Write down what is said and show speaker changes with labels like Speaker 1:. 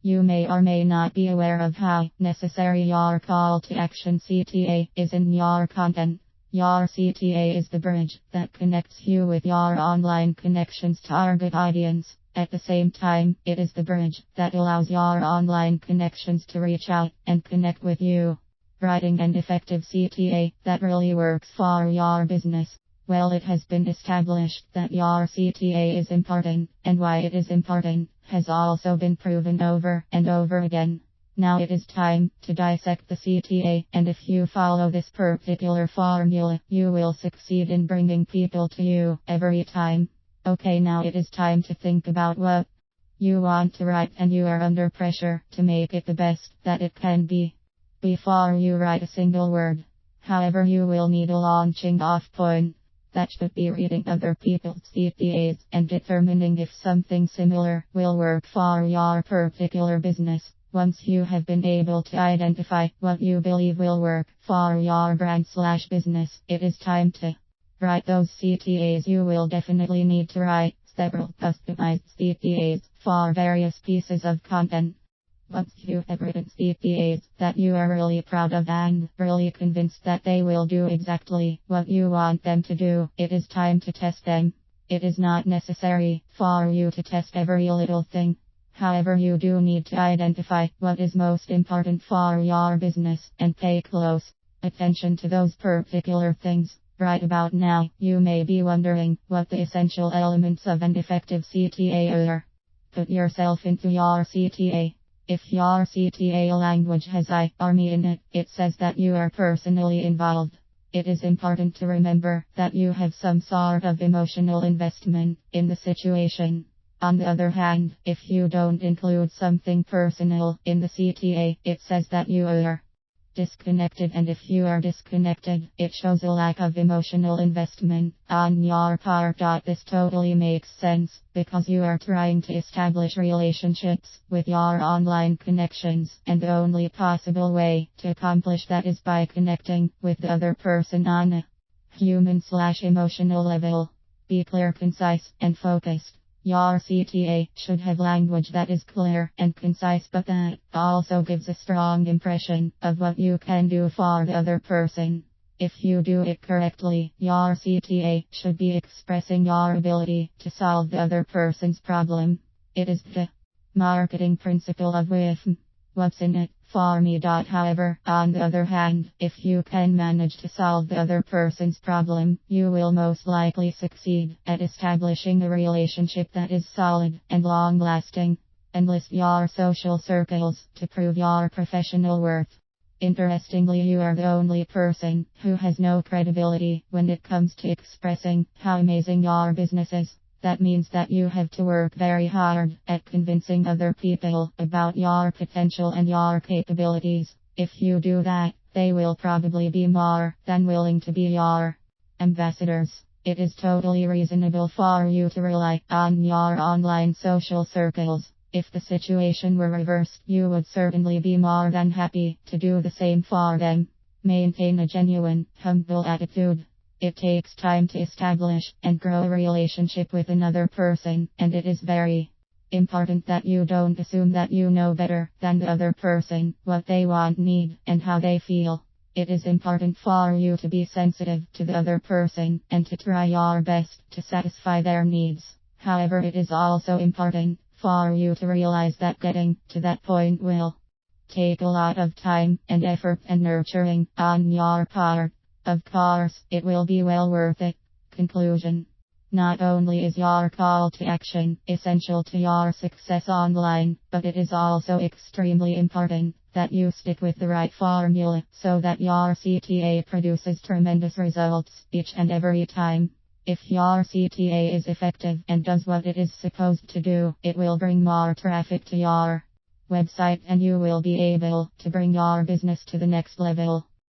Speaker 1: You may or may not be aware of how necessary your call to action CTA is in your content. Your CTA is the bridge that connects you with your online connections target audience. At the same time, it is the bridge that allows your online connections to reach out and connect with you. Writing an effective CTA that really works for your business. Well, it has been established that your CTA is important, and why it is important has also been proven over and over again. Now it is time to dissect the CTA, and if you follow this particular formula, you will succeed in bringing people to you every time. Okay, now it is time to think about what you want to write, and you are under pressure to make it the best that it can be before you write a single word. However, you will need a launching off point. That should be reading other people's CTAs and determining if something similar will work for your particular business. Once you have been able to identify what you believe will work for your brand/business, it is time to write those CTAs. You will definitely need to write several customized CTAs for various pieces of content. Once you have written CTAs that you are really proud of and really convinced that they will do exactly what you want them to do, it is time to test them. It is not necessary for you to test every little thing. However, you do need to identify what is most important for your business and pay close attention to those particular things. Right about now, you may be wondering what the essential elements of an effective CTA are. Put yourself into your CTA. If your CTA language has I or me in it, it says that you are personally involved. It is important to remember that you have some sort of emotional investment in the situation. On the other hand, if you don't include something personal in the CTA, it says that you are disconnected, and if you are disconnected, it shows a lack of emotional investment on your part. This totally makes sense, because you are trying to establish relationships with your online connections, and the only possible way to accomplish that is by connecting with the other person on a human/emotional level. Be clear, concise, and focused. Your CTA should have language that is clear and concise, but that also gives a strong impression of what you can do for the other person. If you do it correctly, your CTA should be expressing your ability to solve the other person's problem. It is the marketing principle of with what's in it for me. However, on the other hand, if you can manage to solve the other person's problem, you will most likely succeed at establishing a relationship that is solid and long-lasting. Enlist your social circles to prove your professional worth. Interestingly, you are the only person who has no credibility when it comes to expressing how amazing your business is. That means that you have to work very hard at convincing other people about your potential and your capabilities. If you do that, they will probably be more than willing to be your ambassadors. It is totally reasonable for you to rely on your online social circles. If the situation were reversed, you would certainly be more than happy to do the same for them. Maintain a genuine, humble attitude. It takes time to establish and grow a relationship with another person, and it is very important that you don't assume that you know better than the other person, what they want, need, and how they feel. It is important for you to be sensitive to the other person and to try your best to satisfy their needs. However, it is also important for you to realize that getting to that point will take a lot of time and effort and nurturing on your part. Of course, it will be well worth it. Conclusion. Not only is your call to action essential to your success online, but it is also extremely important that you stick with the right formula so that your CTA produces tremendous results each and every time. If your CTA is effective and does what it is supposed to do, it will bring more traffic to your website, and you will be able to bring your business to the next level.